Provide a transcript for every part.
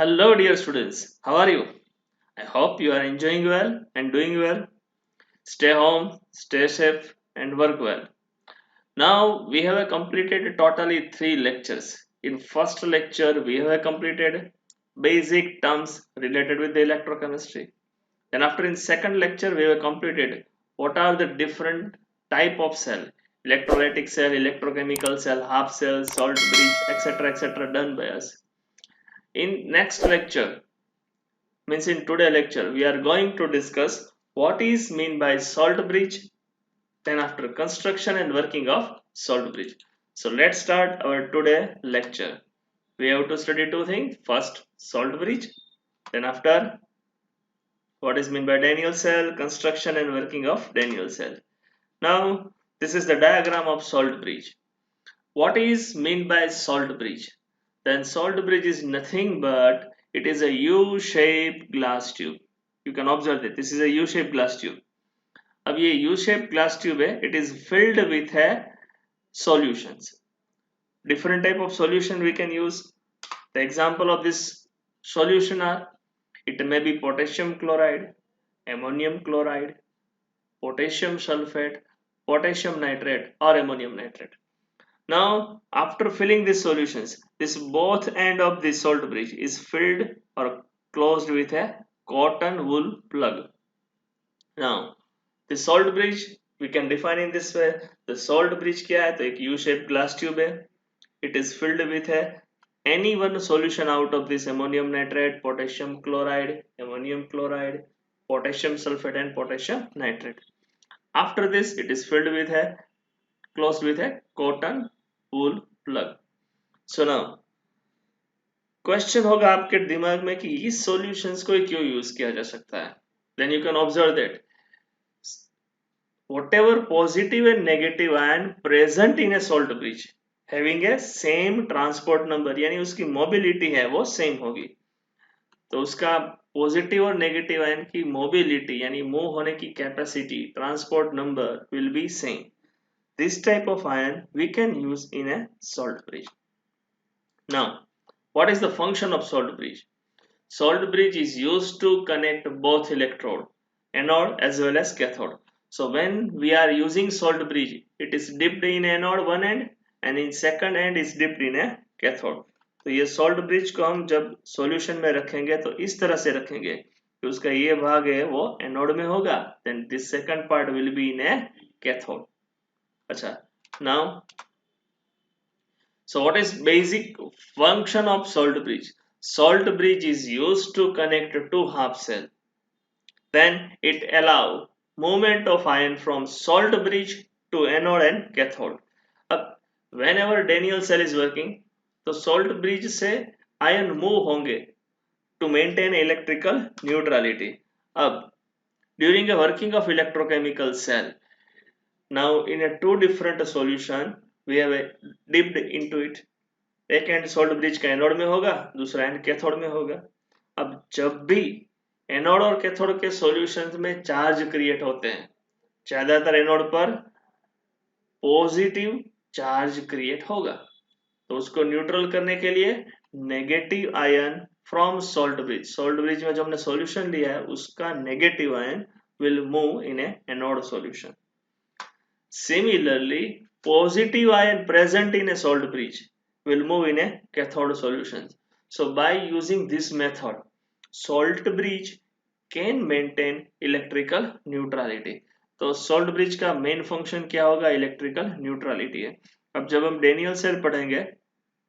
Hello, dear students. How are you? I hope you are enjoying well and doing well. Stay home, stay safe, and work well. Now we have completed totally three lectures. In first lecture, we have completed basic terms related with the electrochemistry. Then after in second lecture, we have completed what are the different type of cell, electrolytic cell, electrochemical cell, half cell, salt bridge, etc. done by us. In next lecture, means in today lecture we are going to discuss what is mean by salt bridge, then after construction and working of salt bridge. So let's start our today lecture. We have to study two things: first salt bridge, then after what is mean by Daniell cell, construction and working of Daniell cell. Now this is the diagram of salt bridge. What is mean by salt bridge? Then salt bridge is nothing but it is a U-shaped glass tube. You can observe that this is a U-shaped glass tube. अब ये U-shaped glass tube है, it is filled with solutions. Different type of solution we can use. The example of this solution are, it may be potassium chloride, ammonium chloride, potassium sulfate, potassium nitrate or ammonium nitrate. Now, after filling these solutions, this both end of the salt bridge is filled or closed with a cotton wool plug. Now, the salt bridge we can define in this way. The salt bridge क्या है? तो एक U-shaped glass tube है. It is filled with any one solution out of this ammonium nitrate, potassium chloride, ammonium chloride, potassium sulfate and potassium nitrate. After this, it is filled with closed with a cotton wool plug. So now question होगा आपके दिमाग में कि इस solutions को क्यों use किया जा सकता है. Then you can observe that whatever positive and negative ion present in a salt bridge having a same transport number, यानी उसकी मोबिलिटी है वो सेम होगी. तो उसका पॉजिटिव और नेगेटिव आयन की मोबिलिटी यानी मूव होने की capacity, transport number will be same. This type of ion we can use in a salt bridge. Now, what is the function of salt bridge? Salt bridge is used to connect both electrode, anode as well as cathode. So when we are using salt bridge, it is dipped in anode one end and in second end is dipped in a cathode. तो ये salt bridge को हम जब solution में रखेंगे तो इस तरह से रखेंगे कि उसका ये भाग है वो anode में होगा, then this second part will be in a cathode. अच्छा, now so what is basic function of salt bridge? Salt bridge is used to connect two half cell. Then it allow movement of ion from salt bridge to anode and cathode. अब whenever Daniell cell is working, तो salt bridge से ion move होंगे to maintain electrical neutrality. अब during a working of electrochemical cell, now in a two different solution we have dipped into it. एक and salt bridge का anode में होगा, दूसरा and cathode में होगा. अब जब भी एनोड और कैथोड के सॉल्यूशंस में चार्ज क्रिएट होते हैं, ज्यादातर एनोड पर पॉजिटिव चार्ज क्रिएट होगा, तो उसको न्यूट्रल करने के लिए negative ion from salt bridge में जो हमने सॉल्यूशन लिया है उसका negative ion will move in A anode solution. Similarly, positive ion present in a salt bridge will move in a cathode solution. So by using this method, salt bridge can maintain electrical neutrality. तो salt bridge का main function क्या होगा? electrical neutrality है. अब जब हम Daniell cell पढ़ेंगे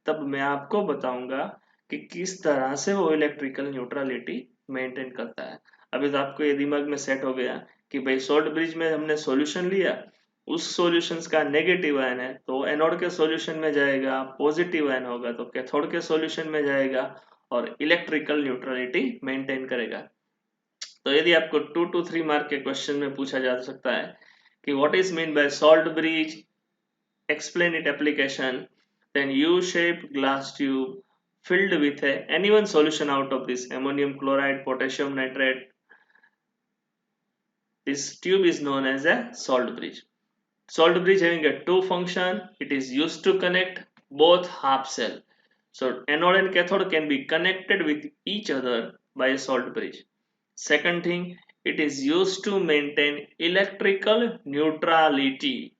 तब मैं आपको बताऊंगा कि किस तरह से वो electrical neutrality maintain करता है. अभी तो आपको ये दिमाग में सेट हो गया कि भाई salt bridge में हमने solution लिया, उस सॉल्यूशंस का नेगेटिव आयन है तो एनोड के सॉल्यूशन में जाएगा, पॉजिटिव आयन होगा तो कैथोड के सॉल्यूशन में जाएगा और इलेक्ट्रिकल न्यूट्रलिटी मेंटेन करेगा. तो यदि आपको 2 to 3 मार्क के क्वेश्चन में पूछा जा सकता है कि what is mean by salt bridge, explain it application, then you shape glass tube filled with any one solution out of this ammonium chloride, potassium nitrate. This tube is known as a salt bridge. Salt bridge having a two function, it is used to connect both half cell. So anode and cathode can be connected with each other by a salt bridge. Second thing, it is used to maintain electrical neutrality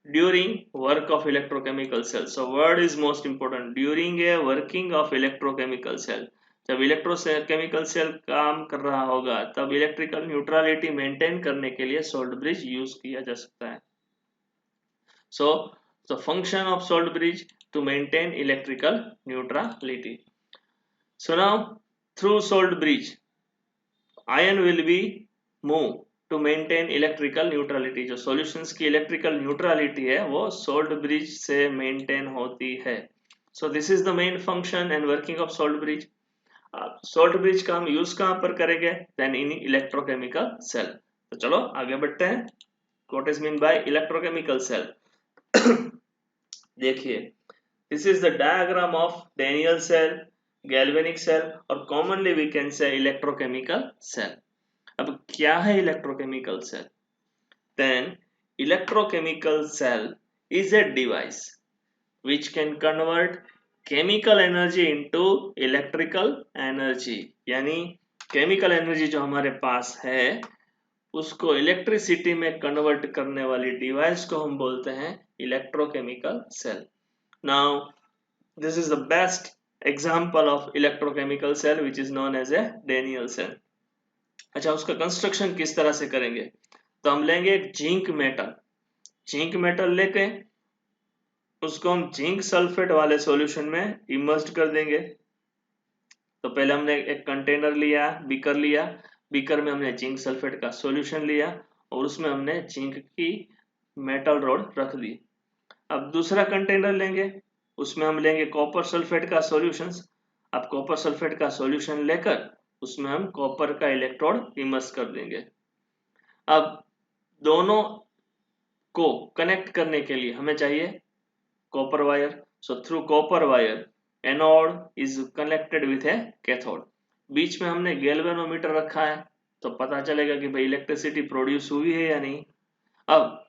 during work of electrochemical cell. So word is most important, during a working of electrochemical cell. जब electrochemical cell काम कर रहा होगा तब electrical neutrality maintain करने के लिए salt bridge use किया जा सकता है. So the function of salt bridge to maintain electrical neutrality. So now through salt bridge ion will be moved to maintain electrical neutrality. जो solutions की electrical neutrality है वो salt bridge से maintain होती है. So this is the main function and working of salt bridge. Salt bridge का हम use कहाँ पर करेंगे? Then in electrochemical cell. तो चलो आगे बढ़ते हैं. What is mean by electrochemical cell? देखिए, this is the diagram of Daniell cell, galvanic cell और commonly we can say electrochemical cell. अब क्या है electrochemical cell? Then electrochemical cell is a device which can convert chemical energy into electrical energy. यानी chemical energy जो हमारे पास है उसको electricity में कन्वर्ट करने वाली डिवाइस को हम बोलते हैं electrochemical cell. Now this is the best example of electrochemical cell which is known as a Daniel cell. अच्छा, उसका कंस्ट्रक्शन किस तरह से करेंगे? तो हम लेंगे एक जिंक मेटल लेके उसको हम जिंक सल्फेट वाले सॉल्यूशन में इमर्स्ड कर देंगे. तो पहले हमने एक कंटेनर लिया, बीकर में हमने जिंक सल्फेट का सॉल्यूशन लिया और उसमें हमने जिंक की मेटल रॉड रख दी. अब दूसरा कंटेनर लेंगे, उसमें हम लेंगे कॉपर सल्फेट का सॉल्यूशन. अब कॉपर सल्फेट का सॉल्यूशन लेकर उसमें हम कॉपर का इलेक्ट्रोड इमर्स कर देंगे. अब दोनों को कनेक्ट करने के लिए हमें चाहिए copper wire. So through copper wire anode is connected with a cathode. बीच में हमने गैल्वेनोमीटर रखा है तो पता चलेगा कि भाई इलेक्ट्रिसिटी प्रोड्यूस हुई है या नहीं. अब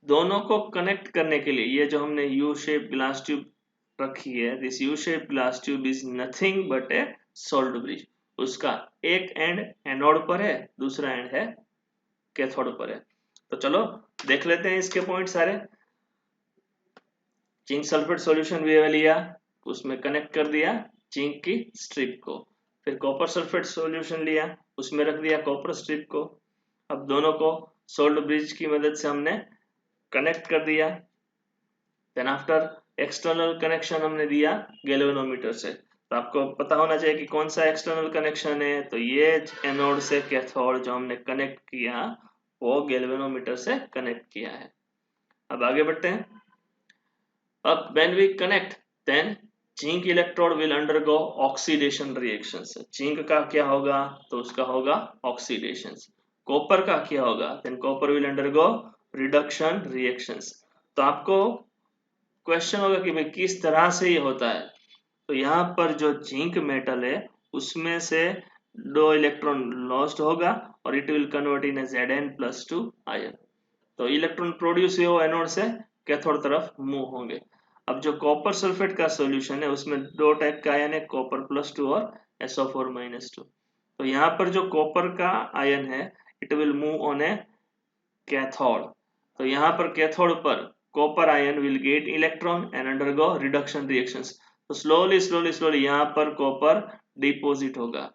दोनों को कनेक्ट करने के लिए ये जो हमने यू शेप ग्लास ट्यूब रखी है, this you shape glass tube is nothing but A salt bridge. उसका एक एंड एनोड पर है, दूसरा एंड है कैथोड पर है. तो चलो देख लेते हैं इसके पॉइंट सारे. जिंक सल्फेट सॉल्यूशन भी लिया, उसमें कनेक्ट कर दिया जिंक की स्ट्रिप को. फिर कॉपर सल्फेट सॉल्यूशन लिया, उसमें रख दिया कॉपर स्ट्रिप को. अब दोनों को सोल्ट ब्रिज की मदद से हमने कनेक्ट कर दिया. देन आफ्टर एक्सटर्नल कनेक्शन हमने दिया गैल्वेनोमीटर से. तो आपको पता होना चाहिए कि कौन सा एक्सटर्नल कनेक्शन है. तो ये एनोड से कैथोड जो हमने कनेक्ट किया वो गैल्वेनोमीटर से कनेक्ट किया है. अब आगे बढ़ते हैं. अब when we connect then zinc electrode will undergo oxidation reactions. Zinc का क्या होगा? तो उसका होगा ऑक्सीडेशन. कॉपर का क्या होगा? then copper will undergo reduction reactions. तो आपको क्वेश्चन होगा कि भाई किस तरह से ये होता है. तो यहाँ पर जो जिंक मेटल है उसमें से 2 इलेक्ट्रॉन लॉस्ट होगा और it will convert in Zn+2 ion. तो इलेक्ट्रॉन प्रोड्यूस हो एनोड से कैथोड तरफ मूव होंगे. अब जो कॉपर सल्फेट का सॉल्यूशन है उसमें 2 टाइप का आयन है, Copper+2 और SO4-2. तो यहाँ पर जो कॉपर का आयन है it will move on A cathode. तो यहाँ पर कैथोड पर copper ion will get electron and undergo reduction reactions. तो स्लोली यहाँ पर कॉपर डिपोजिट होगा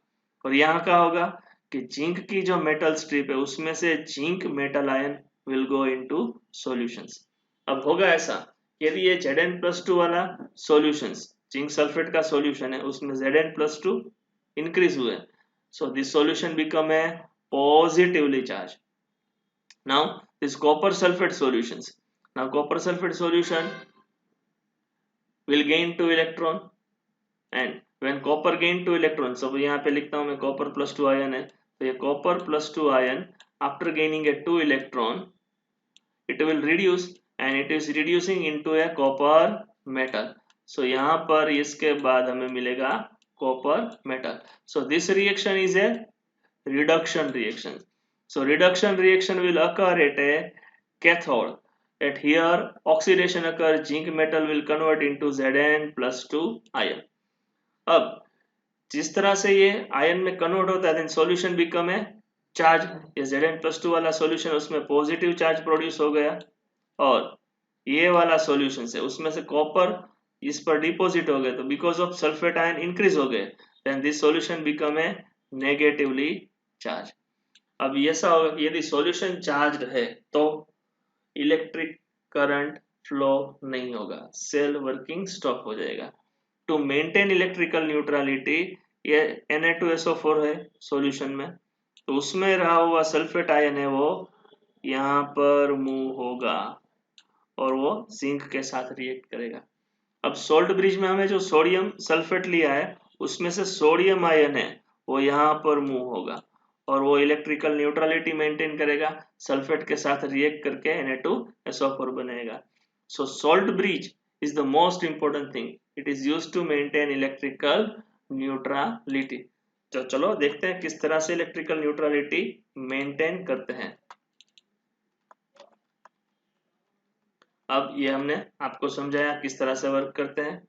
और यहाँ क्या होगा कि जिंक की जो मेटल स्ट्रिप है उसमें से zinc metal ion will go into solutions. अब होगा ऐसा कि यदि ये Zn+2 वाला सॉल्यूशंस जिंक सल्फेट का सॉल्यूशन है उसमें Zn+2 इंक्रीज हुए, so this solution become a positively charged. Now this copper sulfate solutions, now copper sulfate solution will gain 2 electron and when copper gain 2 electrons, so यहाँ पे लिखता हूँ मैं Copper+2 ion है. तो ये Copper+2 ion after gaining a 2 electron it will reduce and it is reducing into a copper metal. So यहाँ पर इसके बाद हमें मिलेगा copper metal. So this reaction is a reduction reaction. So reduction reaction will occur at a cathode. At here oxidation occurs, zinc metal will convert into Zn+2 ion. अब जिस तरह से ये आयन में कन्वर्ट होता है, then solution become a charge. ये Zn+2 वाला सॉल्यूशन, उसमें पॉजिटिव चार्ज प्रोड्यूस हो गया, और ये वाला सॉल्यूशन से उसमें से कॉपर इस पर डिपॉजिट हो गए, तो because of sulphate ion increase हो गए, then this solution become a negatively charge. अब ऐसा होगा कि यदि सॉल्यूशन चार्ज है तो इलेक्ट्रिक करंट फ्लो नहीं होगा, सेल वर्किंग स्टॉप हो जाएगा। टू मेंटेन इलेक्ट्रिकल न्यूट्रलिटी, ये Na2SO4 है सॉल्यूशन में, तो उसमें रहा हुआ सल्फेट आयन है वो यहाँ पर मूव होगा और वो जिंक के साथ रिएक्ट करेगा। अब सोल्ट ब्रिज में हमें जो सोडियम सल्फेट लिया है, उसमें से सोडियम आयन है वो यहाँ पर मूव होगा और वो इलेक्ट्रिकल न्यूट्रलिटी मेंटेन करेगा, सल्फेट के साथ रिएक्ट करके Na2SO4 बनेगा। So salt bridge is the most important thing, it is used to maintain electrical neutrality. तो चलो देखते हैं किस तरह से इलेक्ट्रिकल न्यूट्रलिटी मेंटेन करते हैं। अब ये हमने आपको समझाया किस तरह से वर्क करते हैं।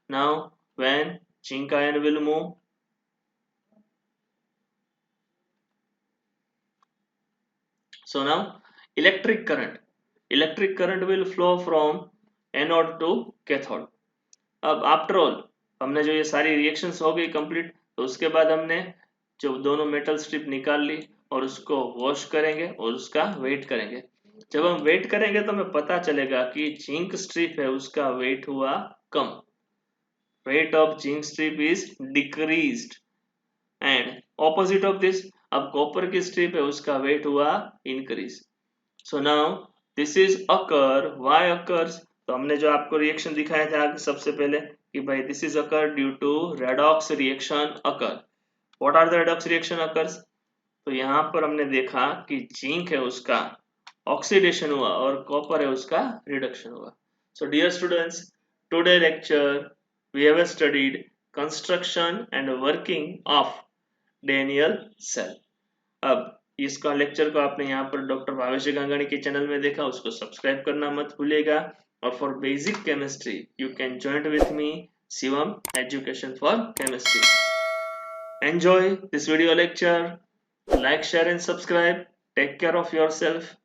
Now when zinc ion will move, so now electric current will flow from anode to cathode। अब आफ्टर ऑल हमने जो ये सारी रिएक्शंस हो गई कंप्लीट, तो उसके बाद हमने जो दोनों मेटल स्ट्रिप निकाल ली और उसको वॉश करेंगे और उसका वेट करेंगे। जब हम वेट करेंगे तो हमें पता चलेगा कि जिंक स्ट्रिप है उसका वेट हुआ कम, weight of zinc strip is decreased, and opposite of this, अब कॉपर की स्ट्रिप है उसका वेट हुआ increase. So now this is occur, why occurs, तो हमने जो आपको रिएक्शन दिखाया था सबसे पहले कि भाई this is occur due to redox reaction occur. What are the redox reaction occurs, तो यहाँ पर हमने देखा कि जिंक है उसका ऑक्सीडेशन हुआ और कॉपर है उसका रिडक्शन हुआ। So dear students, today lecture we have studied construction and working of Daniell cell। अब इसका लेक्चर को आपने यहाँ पर डॉक्टर भावेश गंगानी के चैनल में देखा, उसको सब्सक्राइब करना मत भूलिएगा। और for basic chemistry you can join with me Shivam education for chemistry. Enjoy this video lecture, like, share and subscribe, take care of yourself,